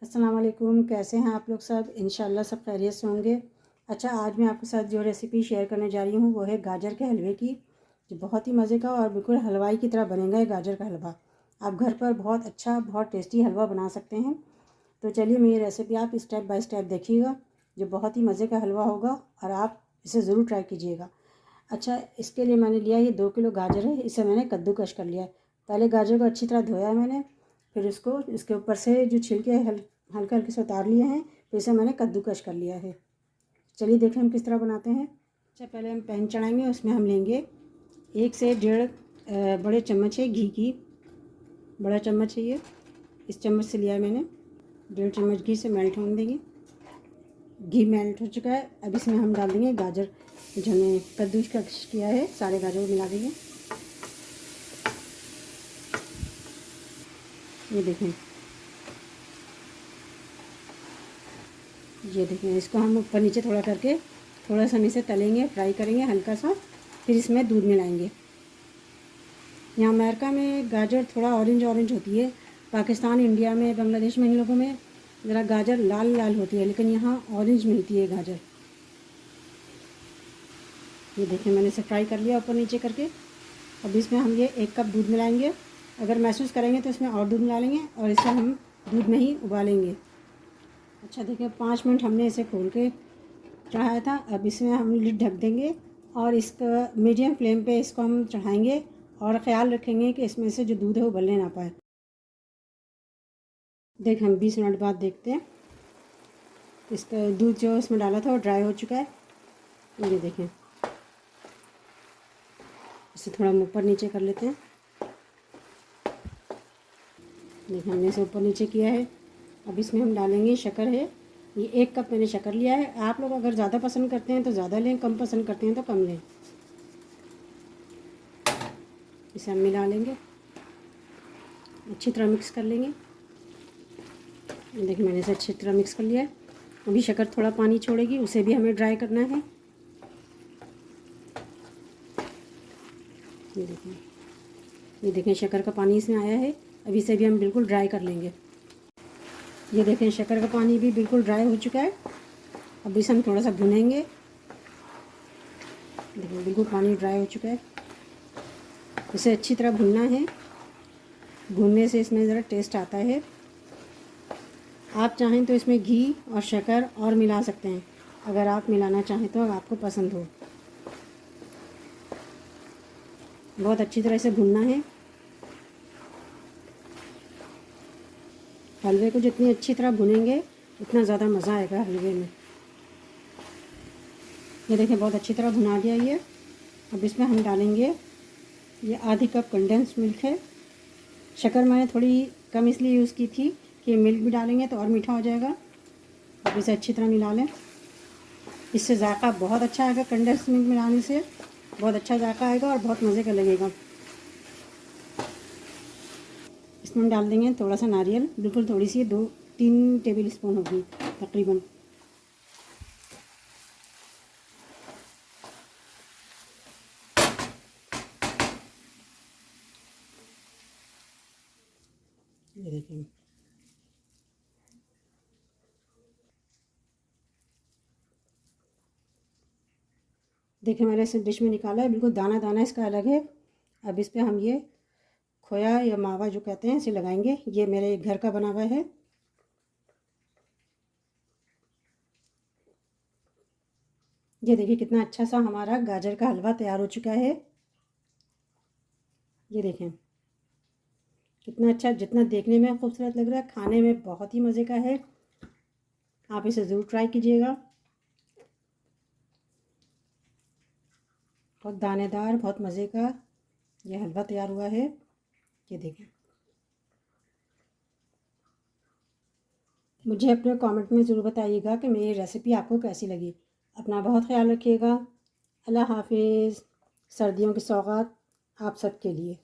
अस्सलाम वालेकुम। कैसे हैं आप लोग सब? इंशाल्लाह सब खैरियत से होंगे। अच्छा, आज मैं आपके साथ जो रेसिपी शेयर करने जा रही हूँ वो है गाजर के हलवे की, जो बहुत ही मज़े का और बिल्कुल हलवाई की तरह बनेगा ये गाजर का हलवा। आप घर पर बहुत अच्छा, बहुत टेस्टी हलवा बना सकते हैं। तो चलिए मेरी रेसिपी आप स्टेप बाय स्टेप देखिएगा, जो बहुत ही मज़े का हलवा होगा और आप इसे ज़रूर ट्राई कीजिएगा। अच्छा, इसके लिए मैंने लिया ये 2 किलो गाजर है, इसे मैंने कद्दूकश कर लिया है। पहले गाजर को अच्छी तरह धोया मैंने, फिर उसको इसके ऊपर से जो छिलके हल्के हल्के से उतार लिए हैं, फिर इसे मैंने कद्दूकश कर लिया है। चलिए देखें हम किस तरह बनाते हैं। अच्छा, पहले हम पैन चढ़ाएंगे, उसमें हम लेंगे 1 से 1.5 बड़े चम्मच है घी की। बड़ा चम्मच है ये, इस चम्मच से लिया है मैंने। 1.5 चम्मच घी से मेल्ट होने देंगे। घी मेल्ट हो चुका है, अब इसमें हम डाल देंगे गाजर जो हमने कद्दूकश किया है, सारे गाजर को मिला देंगे। ये देखें इसको हम ऊपर नीचे थोड़ा करके थोड़ा सा हम इसे तलेंगे, फ्राई करेंगे हल्का सा, फिर इसमें दूध मिलाएंगे। यहाँ अमेरिका में गाजर थोड़ा ऑरेंज ऑरेंज होती है, पाकिस्तान, इंडिया में, बांग्लादेश में इन लोगों में ज़रा गाजर लाल लाल होती है, लेकिन यहाँ ऑरेंज मिलती है गाजर। ये देखें मैंने इसे फ्राई कर लिया ऊपर नीचे करके। अब इसमें हम ये 1 कप दूध मिलाएंगे। अगर महसूस करेंगे तो इसमें और दूध मिला लेंगे और इसे हम दूध में ही उबालेंगे। अच्छा देखिए 5 मिनट हमने इसे खोल के चढ़ाया था। अब इसमें हम लिड ढक देंगे और इसका मीडियम फ्लेम पे इसको हम चढ़ाएंगे और ख़्याल रखेंगे कि इसमें से जो दूध है वो उबलने ना पाए। देख हम 20 मिनट बाद देखते हैं, इसका दूध जो इसमें डाला था वो ड्राई हो चुका है। ये देखें, इसे थोड़ा हम ऊपर नीचे कर लेते हैं। देखिए हमने इसे ऊपर नीचे किया है। अब इसमें हम डालेंगे शक्कर है, ये 1 कप मैंने शक्कर लिया है। आप लोग अगर ज़्यादा पसंद करते हैं तो ज़्यादा लें, कम पसंद करते हैं तो कम लें। इसे हम मिला लेंगे, अच्छी तरह मिक्स कर लेंगे। देखिए मैंने इसे अच्छी तरह मिक्स कर लिया है। अभी शक्कर थोड़ा पानी छोड़ेगी, उसे भी हमें ड्राई करना है। ये देखें शक्कर का पानी इसमें आया है। अभी इसे भी हम बिल्कुल ड्राई कर लेंगे। ये देखें शक्कर का पानी भी बिल्कुल ड्राई हो चुका है। अब इसे हम थोड़ा सा भुनेंगे। देखिए बिल्कुल पानी ड्राई हो चुका है, इसे अच्छी तरह भुनना है। भुनने से इसमें ज़रा टेस्ट आता है। आप चाहें तो इसमें घी और शक्कर और मिला सकते हैं, अगर आप मिलाना चाहें तो, अगर आपको पसंद हो। बहुत अच्छी तरह से भुनना है। हलवे को जितनी अच्छी तरह भुनेंगे उतना ज़्यादा मज़ा आएगा हलवे में। ये देखिए बहुत अच्छी तरह भुना दिया ये। अब इसमें हम डालेंगे ये आधी कप कंडेंस मिल्क है। शक्कर मैंने थोड़ी कम इसलिए यूज़ की थी कि मिल्क भी डालेंगे तो और मीठा हो जाएगा। अब इसे अच्छी तरह मिला लें, इससे जायका बहुत अच्छा आएगा। कंडेंस मिल्क मिलाने से बहुत अच्छा जायका आएगा और बहुत मज़े का लगेगा। इसमें हम डाल देंगे थोड़ा सा नारियल, बिल्कुल थोड़ी सी, 2-3 टेबल स्पून होगी तकरीबन। ये देखिए देखिए मैंने इसे डिश में निकाला है, बिल्कुल दाना दाना इसका अलग है। अब इस पर हम ये खोया या मावा जो कहते हैं इसे लगाएंगे। ये मेरे घर का बना हुआ है। ये देखिए कितना अच्छा सा हमारा गाजर का हलवा तैयार हो चुका है। ये देखें कितना अच्छा, जितना देखने में खूबसूरत लग रहा है, खाने में बहुत ही मज़े का है। आप इसे ज़रूर ट्राई कीजिएगा। बहुत दानेदार, बहुत मज़े का ये हलवा तैयार हुआ है। ये देखें, मुझे अपने कमेंट में ज़रूर बताइएगा कि मेरी रेसिपी आपको कैसी लगी। अपना बहुत ख्याल रखिएगा। अल्लाह हाफिज़। सर्दियों की सौगात आप सबके लिए।